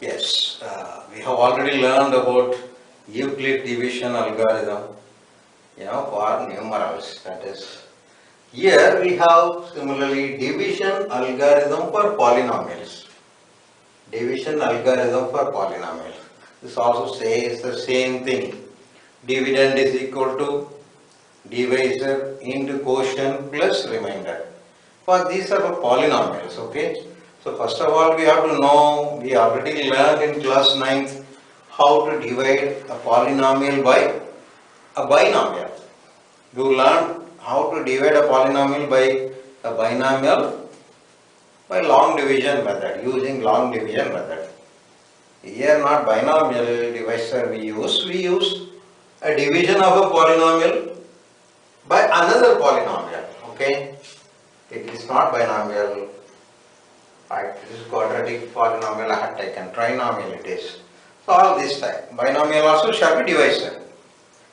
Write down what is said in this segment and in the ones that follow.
Yes, we have already learned about Euclid division algorithm, for numerals. That is, here we have similarly division algorithm for polynomials. Division algorithm for polynomials. This also says the same thing. Dividend is equal to divisor into quotient plus remainder. For these are for polynomials, okay? So first of all we have to know, we already learned in class 9th how to divide a polynomial by a binomial. You learned how to divide a polynomial by a binomial by long division method, using long division method. Here not binomial divisor we use a division of a polynomial by another polynomial, okay? It is not binomial, right? This is quadratic polynomial I have taken, trinomial it is. So all this type, binomial also shall be divisor.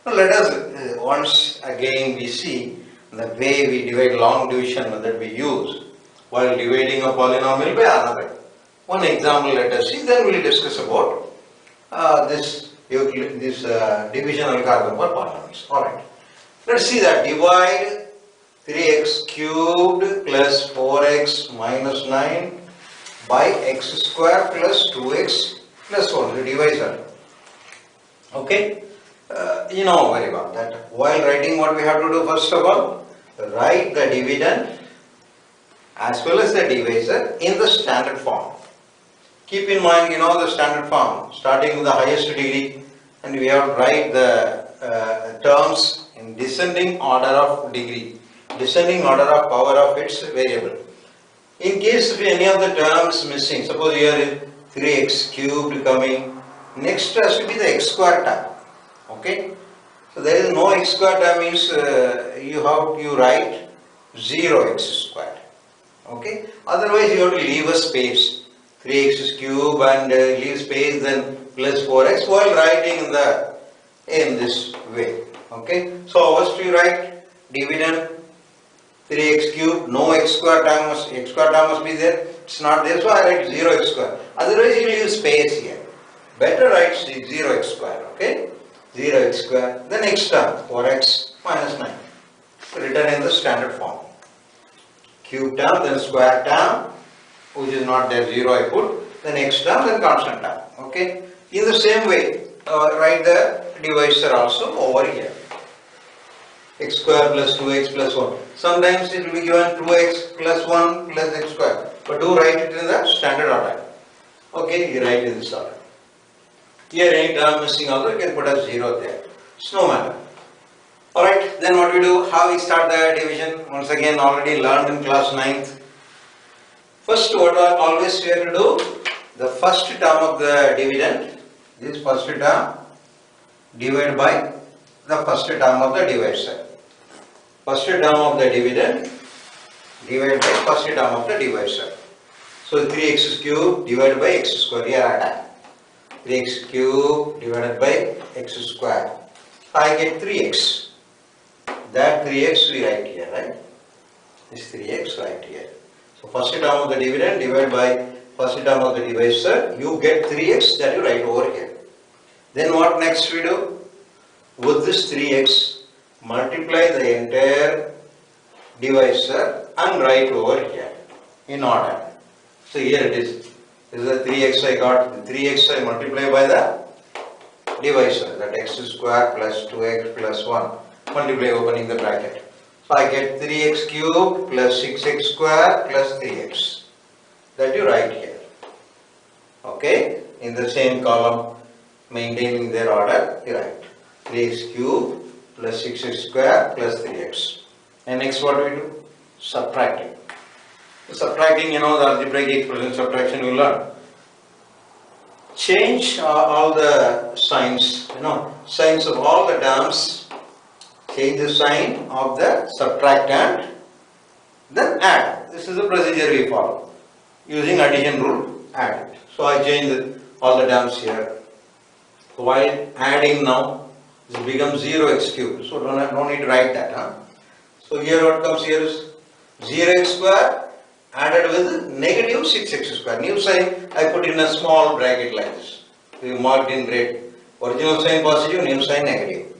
Now let us once again we see the way we divide long division method we use while dividing a polynomial by another. One example let us see, then we will discuss about this division algorithm for polynomials. Alright. Let us see that. Divide 3x cubed plus 4x minus 9 by x square plus 2x plus 1, the divisor. Okay? You know very well that while writing what we have to do, first of all, write the dividend as well as the divisor in the standard form. Keep in mind, the standard form, starting with the highest degree, and we have to write the terms in descending order of degree, descending order of power of its variable. In case of any of the terms missing, suppose here is 3x cubed coming, next has to be the x square term. Okay? So there is no x square term, means you write 0x square. Okay? Otherwise you have to leave a space. 3x cube and leave space, then plus 4x while writing in this way. Okay? So first you write dividend 3x cube, no x square term must be there. It's not there, so I write 0x square. Otherwise you leave space here. Better write 0x square. Okay? 0x square. The next term 4x minus 9. Written in the standard form. Cube term, then square term, which is not there, 0 I put, the next term, then constant term. Okay? In the same way, write the divisor also over here. X square plus 2x plus 1. Sometimes it will be given 2x plus 1 plus x square. But do write it in the standard order. Okay, you write in this order. Here any term missing also, you can put a 0 there. It's no matter. Alright, then what we do, how we start the division? Once again, already learned in class 9th. First, what always we have to do, the first term of the dividend, this first term divided by the first term of the divisor. First term of the dividend divided by first term of the divisor. So 3x cube divided by x square, here I have 3x cube divided by x square. I get 3x. That 3x we write here, right? This 3x right here. So first term of the dividend divided by first term of the divisor, you get 3x that you write over here. Then what next we do? With this 3x, multiply the entire divisor and write over here in order. So here it is. This is the 3x I got. The 3x I multiply by the divisor, that x square plus 2x plus 1. Multiply opening the bracket. So I get 3x cubed plus 6x square plus 3x. That you write here. Okay? In the same column, maintaining their order, you write 3x cubed plus 6x square plus 3x. And next what we do? Subtracting. Subtracting, the algebraic expression subtraction you learn. Change all the signs, signs of all the terms. Change the sign of the subtractant, then add. This is the procedure we follow. Using addition rule, add it. So I change all the terms here. So while adding now, this becomes 0x cubed. So no need to write that. So here what comes here is 0x square added with negative 6x square. New sign I put in a small bracket like this. We marked in red. Original sign positive, new sign negative.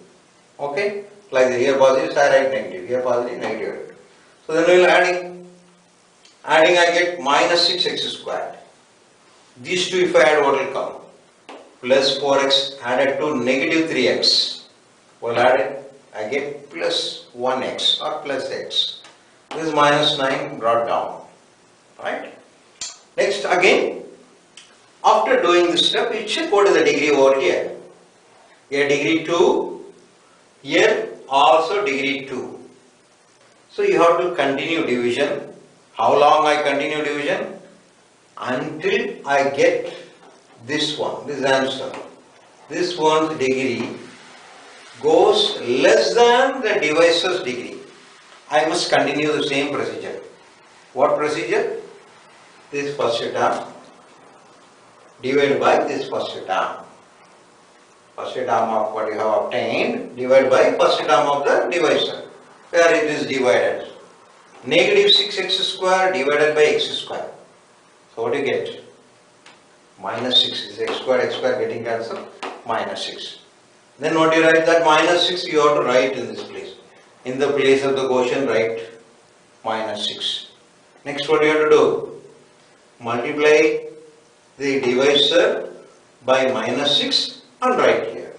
Okay? Like the here positive, I write negative. Here positive, negative. So then we will adding I get minus 6x squared. These two if I add, what will come? Plus 4x added to negative 3x. Well added, I get plus 1x or plus x. This is minus 9 brought down. Right? Next again, after doing this step, you check what is the degree over here. Here degree 2, here also degree 2. So you have to continue division. How long I continue division? Until I get this one, this answer. This one's degree goes less than the divisor's degree. I must continue the same procedure. What procedure? This first term divided by this first term. First term of what you have obtained divided by first term of the divisor, where it is divided. Negative 6x square divided by x square. So what do you get? Minus 6 is x square getting cancelled, minus 6. Then what do you write? That minus 6 you have to write in this place. In the place of the quotient write minus 6. Next what you have to do? Multiply the divisor by minus 6 and write here.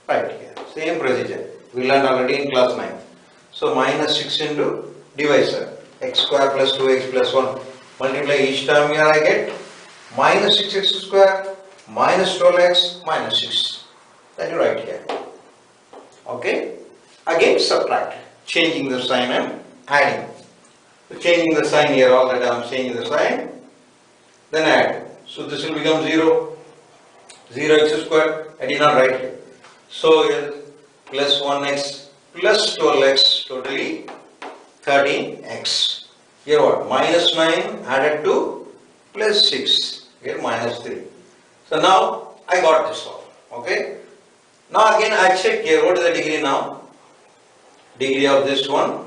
Right here. Same procedure. We learned already in class 9. So minus 6 into divisor. X square plus 2x plus 1. Multiply each term here I get minus 6x square minus 12x minus 6. That you write here. Okay. Again subtract. Changing the sign and adding. So changing the sign here all the time. Changing the sign. Then add. So this will become 0. 0x square. I did not write here. So here plus 1x plus 12x totally 13x. Here what? Minus 9 added to plus 6. Here minus 3. So now I got this one. Okay. Now again I check here what is the degree now. Degree of this one.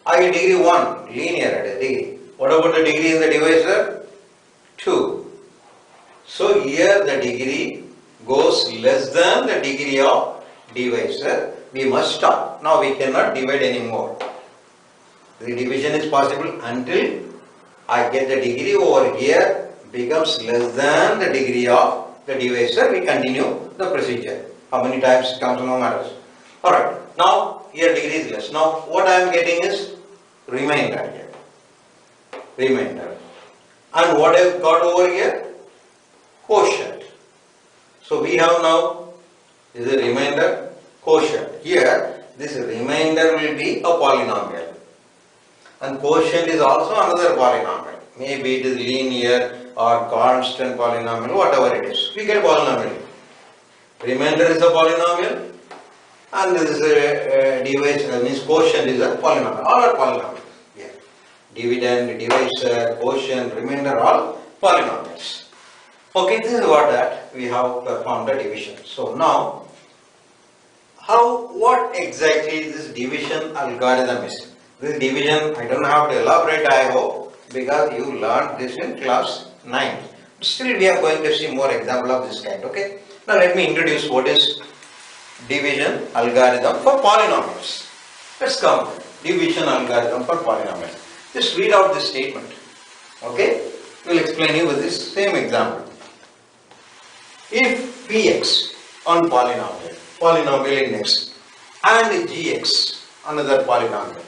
I get degree 1. Linear at a degree. What about the degree in the divisor? 2. So here the degree goes less than the degree of divisor. We must stop. Now we cannot divide anymore. The division is possible until I get the degree over here becomes less than the degree of the divisor. We continue the procedure. How many times it comes, no matters. Alright. Now here degree is less. Now what I am getting is remainder here. Remainder. And what I have got over here? Quotient. So we have now this is a remainder, quotient. Here this remainder will be a polynomial. And quotient is also another polynomial. Maybe it is linear or constant polynomial, whatever it is. We get polynomial. Remainder is a polynomial and this is a divisor, means quotient is a polynomial. All are polynomials. Yeah. Dividend, divisor, quotient, remainder, all polynomials. Okay, this is what we have performed the division. So now, what exactly this division algorithm is? This division, I don't have to elaborate, I hope, because you learned this in class 9. Still, we are going to see more example of this kind, okay? Now, let me introduce what is division algorithm for polynomials. Let's come. Division algorithm for polynomials. Just read out this statement, okay? We will explain you with this same example. If Px on polynomial index, and Gx, another polynomial,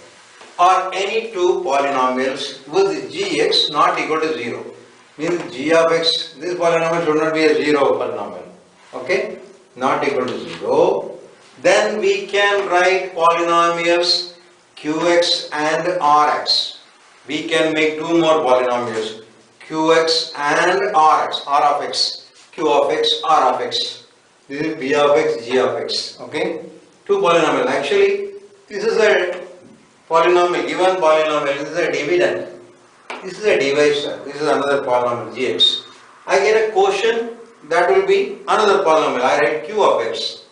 or any two polynomials with Gx not equal to 0, means g of x, this polynomial should not be a 0 polynomial, okay, not equal to 0, then we can write polynomials qx and rx. We can make two more polynomials, qx and rx, r of x, q of x, r of x. This is p of x, g of x, okay, two polynomials. Actually, this is a polynomial, given polynomial, this is a dividend, this is a divisor, this is another polynomial gx. I get a quotient, that will be another polynomial, I write q of x,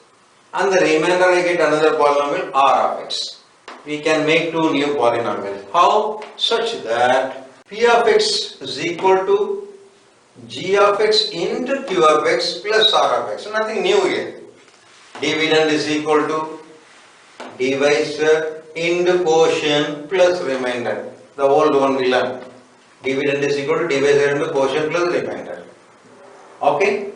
and the remainder I get another polynomial r of x. we can make two new polynomials. How? Such that P of x is equal to g of x into q of x plus r of x. So nothing new here. Dividend is equal to divisor into quotient plus remainder. The old one we learned. Dividend is equal to divisor into quotient plus remainder. Okay?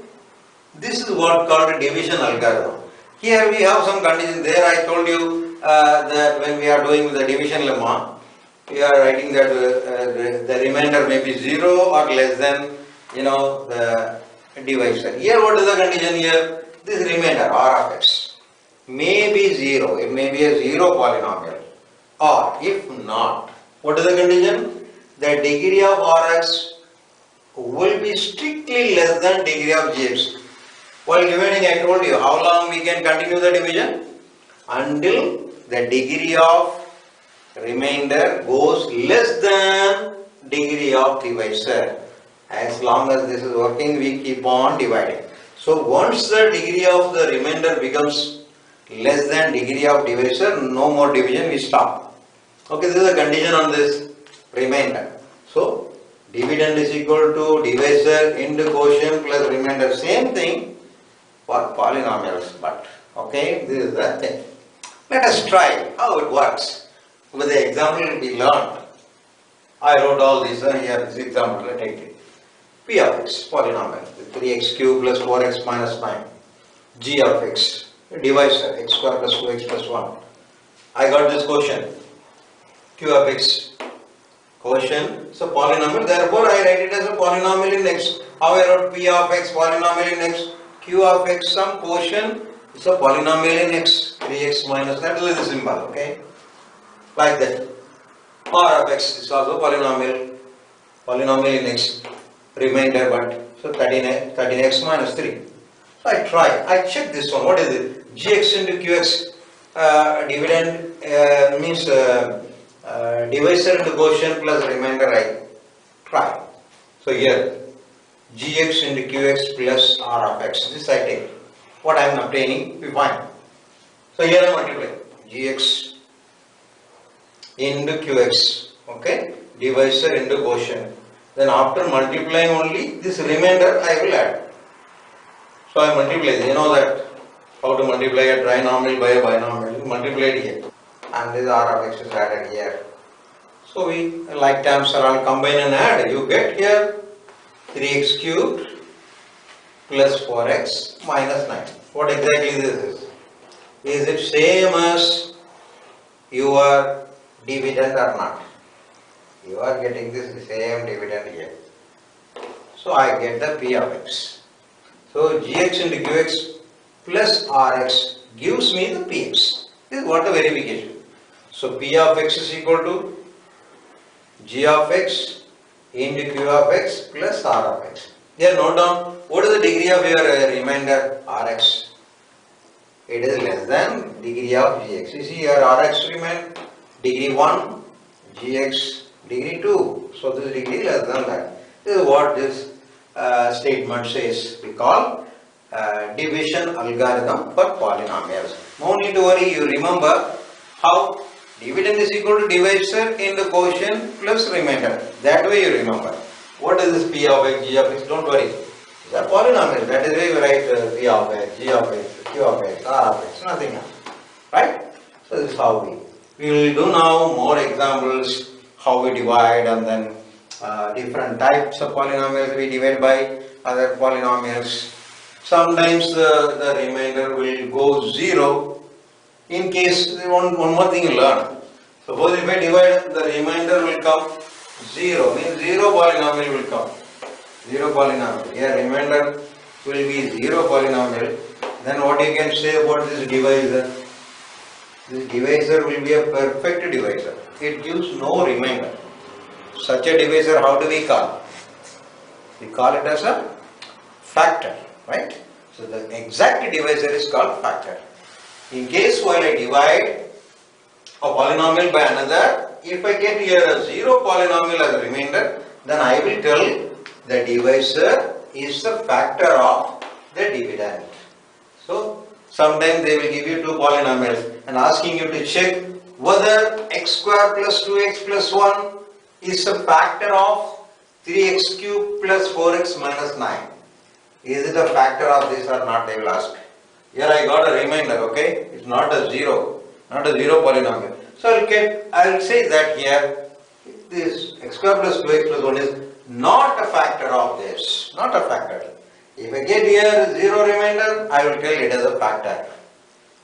This is what called division algorithm. Here we have some condition. There I told you that when we are doing the division lemma, we are writing that the remainder may be 0 or less than the divisor. Here what is the condition here? This remainder r of x may be 0. It may be a 0 polynomial. Or if not, what is the condition? The degree of rx will be strictly less than degree of gx. While dividing, I told you how long we can continue the division? Until the degree of remainder goes less than degree of divisor. As long as this is working, we keep on dividing. So once the degree of the remainder becomes less than degree of divisor, no more division, we stop. Okay, this is a condition on this remainder. So dividend is equal to divisor into quotient plus remainder. Same thing for polynomials, but okay, this is the thing. Let us try how it works. With the example we learned, I wrote all these here. This example, let us take it. P of x polynomial with 3x cube plus 4x minus 9. G of x divisor x square plus 2x plus 1. I got this quotient. Q of x quotient is a polynomial. Therefore, I write it as a polynomial in x. How I wrote P of x polynomial in x? Q of x some quotient is a polynomial in x. 3x minus, that is the symbol, okay? Like that. R of x is also polynomial in x. Remainder, but so 13x minus 3. So I try, I check this one. What is it? Gx into qx dividend means divisor into quotient plus remainder. I try. So here gx into qx plus r of x. This I take. What I am obtaining, we find. So here I multiply gx into qx. Okay, divisor into quotient. Then after multiplying only this remainder I will add. So I multiply. You know that how to multiply a trinomial by a binomial. You multiply it here, and this r of x is added here. So we like terms are all combine and add. You get here 3x cubed plus 4x minus 9. What exactly this is? Is it same as your dividend or not? You are getting this same dividend here. So I get the P of x. So gx into qx plus rx gives me the px. This is what the verification. So P of x is equal to g of x into q of x plus r of x. Here note down what is the degree of your remainder rx. It is less than degree of gx. You see here rx remain degree 1, gx degree 2. So this degree less than that. This is what this statement says. We call division algorithm for polynomials. No need to worry. You remember how dividend is equal to divisor in the quotient plus remainder. That way you remember. What is this P of x, G of x? Don't worry. These are polynomials. That is why we write P of x, G of x, Q of x, R of x. Nothing else. Right? So this is how we will do now more examples. How we divide, and then different types of polynomials we divide by other polynomials. Sometimes the remainder will go 0. In case, one more thing you learn. Suppose if I divide, the remainder will come 0, means 0 polynomial will come. 0 polynomial. Here remainder will be 0 polynomial. Then what you can say about this divisor? This divisor will be a perfect divisor. It gives no remainder. Such a divisor, how do we call? We call it as a factor, right? So the exact divisor is called factor. In case while I divide a polynomial by another, if I get here a 0 polynomial as a remainder, then I will tell the divisor is the factor of the dividend. So sometimes they will give you two polynomials and asking you to check whether x square plus 2x plus 1 is a factor of 3x cube plus 4x minus 9. Is it a factor of this or not, they will ask. Here I got a reminder, okay? It's not a zero polynomial. So I will say that here this x square plus 2x plus 1 is not a factor of this, not a factor. If I get here 0 remainder, I will tell it as a factor.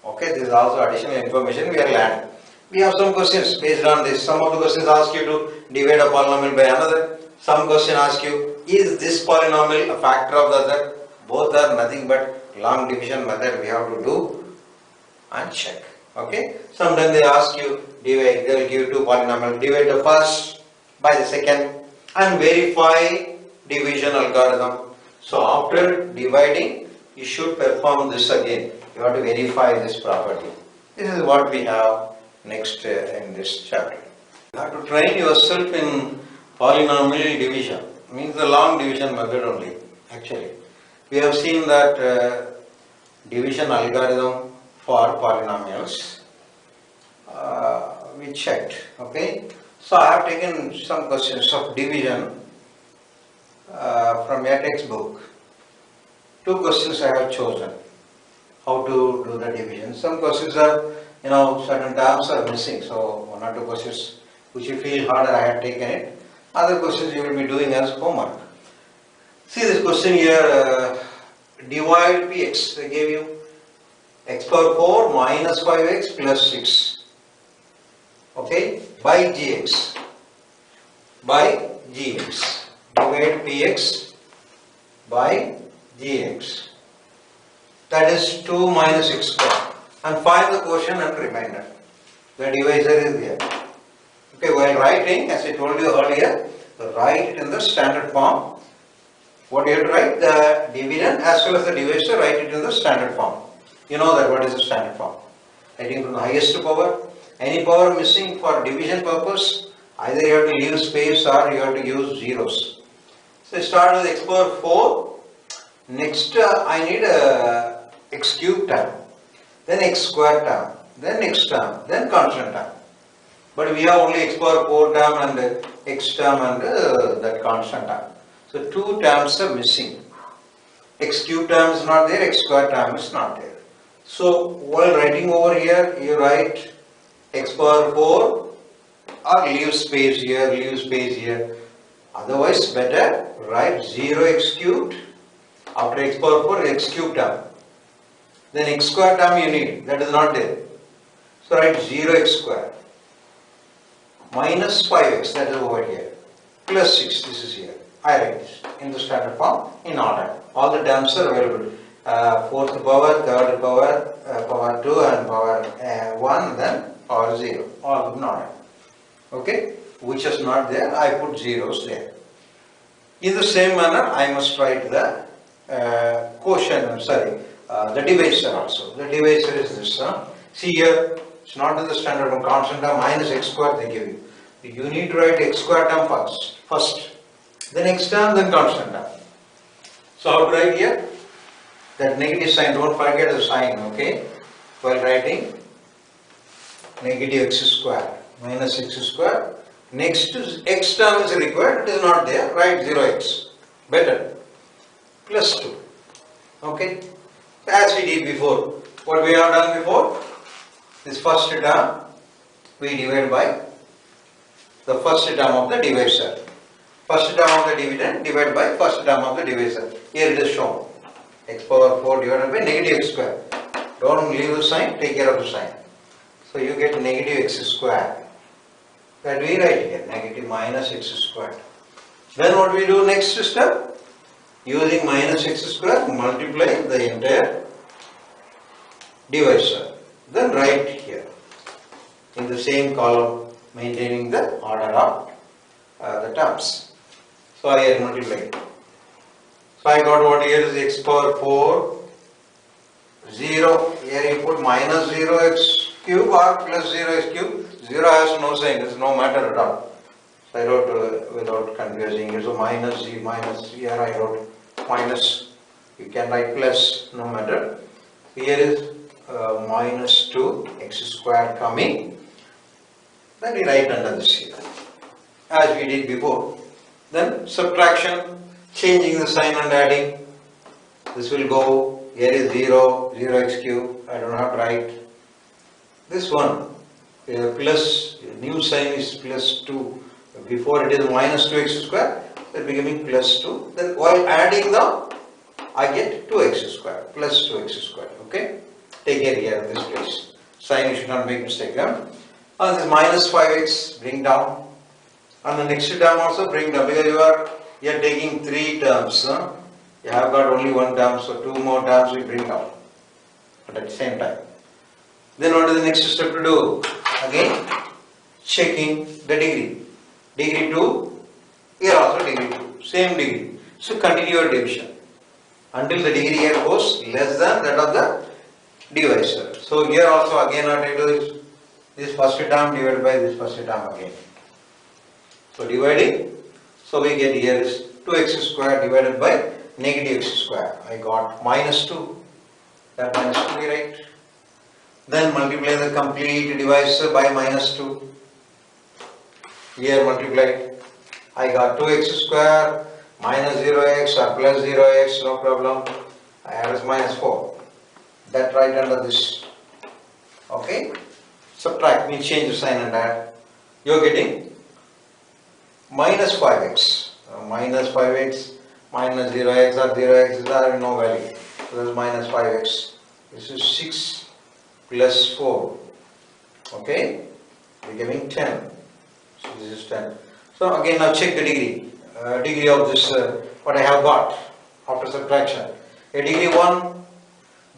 Okay, this is also additional information we are learning. We have some questions based on this. Some of the questions ask you to divide a polynomial by another. Some question ask you, is this polynomial a factor of the other? Both are nothing but long division method we have to do and check. Okay. Sometimes they ask you divide, they will give you two polynomials, divide the first by the second and verify division algorithm. So after dividing, you should perform this again. You have to verify this property. This is what we have next in this chapter. You have to train yourself in polynomial division, means the long division method only actually. We have seen that division algorithm for polynomials, we checked, okay. So I have taken some questions of division from your textbook. Two questions I have chosen, how to do the division. Some questions are, certain terms are missing, so one or two questions which you feel harder I have taken it. Other questions you will be doing as homework. See this question here, divide px, they gave you x power 4 minus 5x plus 6, okay, by gx, divide px by gx, that is 2 minus x square, and find the quotient and remainder. The divisor is here. Okay, while writing, as I told you earlier, write it in the standard form. What you have to write? The dividend as well as the divisor, write it in the standard form. You know that what is the standard form. Writing from the highest power. Any power missing for division purpose, either you have to leave space or you have to use zeros. So start with x power 4. Next I need x cube term, then x square term, then x term, then constant term. But we have only x power 4 term and x term and that constant term. So two terms are missing. X cube term is not there, x square term is not there. So while writing over here, you write x power 4 or leave space here, leave space here. Otherwise better write 0x cubed, after x power 4 x cube term. Then x square term you need, that is not there. So write 0x square minus 5x, that is over here, plus 6, this is here. I write this in the standard form in order. All the terms are available. Fourth power, third power, power 2 and power 1, then power 0, all in order. Okay, which is not there, I put zeros there. In the same manner, I must write the quotient, the divisor also. The divisor is this. See here, it's not in the standard form, constant term minus x square they give you. You need to write x square term first, then x term, then constant term. So how to write here? That negative sign, don't forget the sign, okay? While writing, negative x square minus x square. Next to x term is required, it is not there, write 0x, better, plus 2, okay? As we did before, what we have done before, this first term, we divide by the first term of the divisor. First term of the dividend divided by first term of the divisor. Here it is shown. X power 4 divided by negative x square. Don't leave the sign, take care of the sign. So you get negative x square. That we write here, negative minus x square. Then what we do next step? Using minus x square, multiply the entire divisor. Then write here in the same column, maintaining the order of the terms. So I have multiplied. So I got what here is x power 4, 0, here you put minus 0x cube or plus 0x cube. 0 has no sign, there is no matter at all. So I wrote without confusing you. So minus, here I wrote minus, you can write plus, no matter. Here is minus 2 x square coming. then we write under this here, as we did before. Then subtraction, changing the sign and adding. This will go, here is 0, 0x cube, I don't have to write. This one, plus, new sign is plus 2. Before it is minus 2x square, it becoming plus 2. Then while adding the, I get 2x square, plus 2x square, okay? Take care here in this place. Sign, you should not make mistake. Huh? And this minus 5x, bring down. And the next term also bring down, because you are taking 3 terms. Huh? You have got only 1 term, so 2 more terms we bring down. But at the same time. Then what is the next step to do? Again, checking the degree. Degree 2, here also degree 2, same degree. So continue your division until the degree here goes less than that of the divisor. So here also again what I do is this first term divided by this first term again. So dividing, so we get here is 2x square divided by negative x square. I got minus 2, that minus 2 we write. Then multiply the complete divisor by minus 2. Here multiplied, I got 2x square minus 0x or plus 0x, no problem. I add as minus 4. That right under this. Okay? Subtract, we change the sign and add. You're getting minus 5x. Minus 5x, minus 0x or 0x is having no value. So this is minus 5x. This is 6 plus 4. Okay? Becoming 10. So this is 10. So again now check the degree. Degree of this, what I have got after subtraction. A degree 1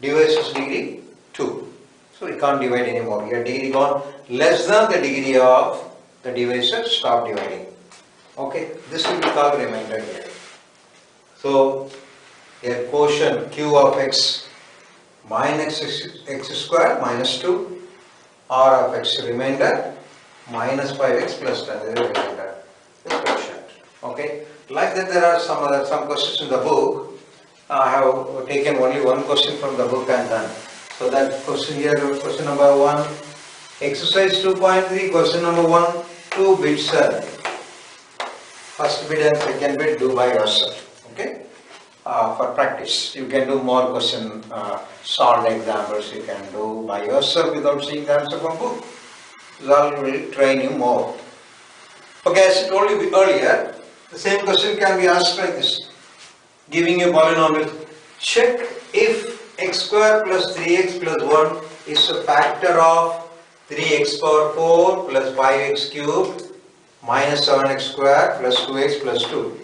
divides degree 2. So we can't divide anymore. Here degree gone less than the degree of the divisor, stop dividing. Okay, this will be called remainder here. So here quotient q of x minus x square minus 2, r of x remainder minus 5x plus 10 is the remainder. This quotient. Okay, like that there are some questions in the book. I have taken only one question from the book and done. So that question here, question number 1, exercise 2.3, question number 1, 2 bits. First bit and second bit do by yourself. Okay, for practice. You can do more question solved examples. You can do by yourself without seeing the answer from book. That will train you more. Okay, as I told you earlier, the same question can be asked like this. Giving a polynomial, check if x square plus 3x plus 1 is a factor of 3x power 4 plus 5x cubed minus 7x square plus 2x plus 2.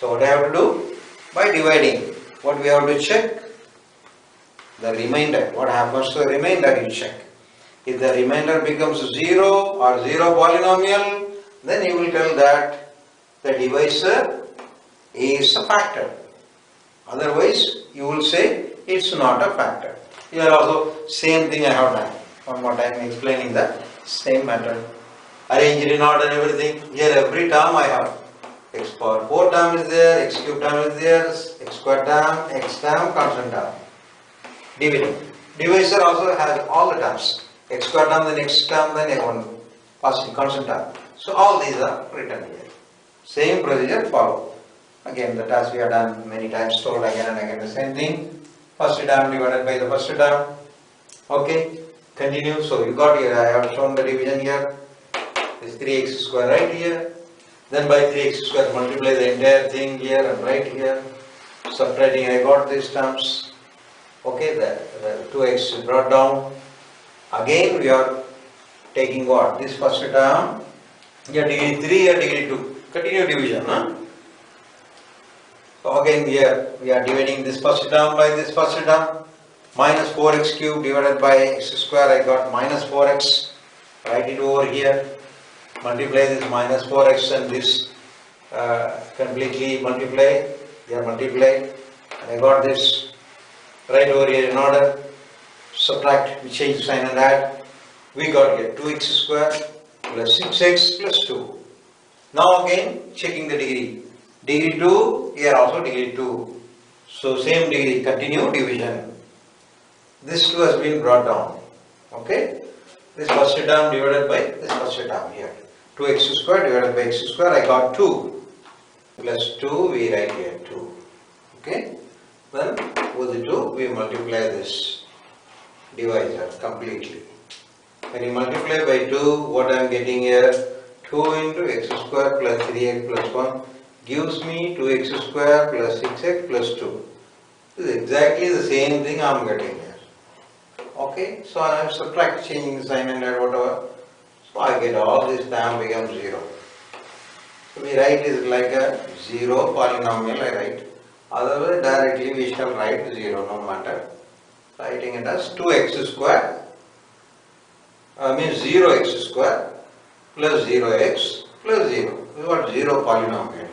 So what I have to do? By dividing, what we have to check? The remainder. What happens to the remainder you check. If the remainder becomes 0 or 0 polynomial, then you will tell that the divisor is a factor. Otherwise, you will say it's not a factor. Here also same thing I have done. One more time explaining the same matter. Arranged in order everything. Here every term I have. X power 4 term is there, x cube term is there, x square term, x term, constant term. Dividend. Divisor also has all the terms. X square term, then x term, then a1 positive constant term. So all these are written here. Same procedure follow. Again, the task we have done many times, told again and again the same thing. First term divided by the first term. Okay, continue. So you got here, I have shown the division here. This 3x square right here. Then by 3x square multiply the entire thing here and right here. Subtracting, I got these terms. Okay, the 2x brought down. Again we are taking what? This first term. Here degree 3 and degree 2. Continue division. Huh? So again here we are dividing this first term by this first term. Minus 4x cube divided by x square. I got minus 4x. Write it over here. Multiply this minus 4x and this completely multiply. They are multiplied. And I got this right over here in order. Subtract, we change the sign and add. We got here 2x square plus 6x plus 2. Now again checking the degree. Degree 2, here also degree 2. So same degree, continue division. This 2 has been brought down. Okay. this first term divided by this first term here. 2x square divided by x square, I got 2 plus 2, we write here 2. Okay. Then with 2 we multiply this divisor completely. When you multiply by 2, what I am getting here, 2 into x square plus 3x plus 1 gives me 2x square plus 6x plus 2. This is exactly the same thing I am getting here. Okay, so I am subtract, changing the sign and whatever. So I get all this term becomes 0. So we write is like a 0 polynomial I write. Otherwise directly we shall write 0 no matter. Writing it as 2x square means 0x square plus 0x plus 0. We got 0 polynomial.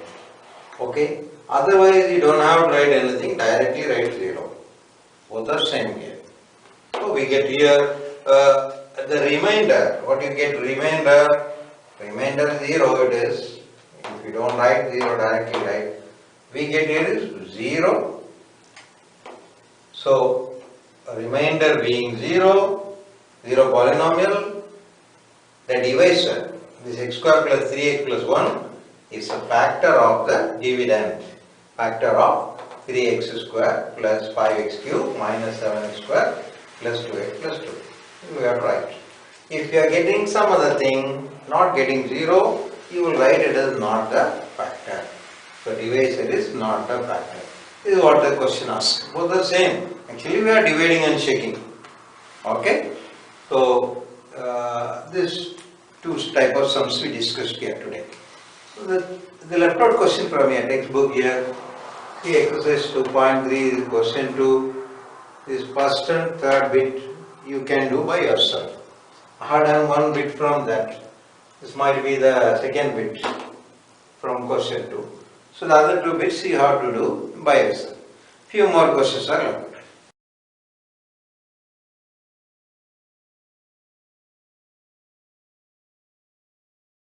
Okay. Otherwise you don't have to write anything, directly write 0. Both are same here. So we get here the remainder. What you get remainder? Remainder 0 it is. If you don't write 0 directly write. We get here is 0. So remainder being 0, 0 polynomial, the divisor, this x square plus 3x plus 1 is a factor of the dividend, factor of 3x square plus 5x cube minus 7x square plus 2x plus 2. You have to write. If you are getting some other thing, not getting 0, you will write it as not the factor. So divisor is not the factor. This is what the question asks. Both the same. Actually we are dividing and checking. Okay. So this two type of sums we discussed here today. So the left out question from your textbook here. See exercise 2.3 is question 2. This first and third bit you can do by yourself. I had done one bit from that. This might be the second bit from question 2. So the other two bits you have to do by yourself. Few more questions are left.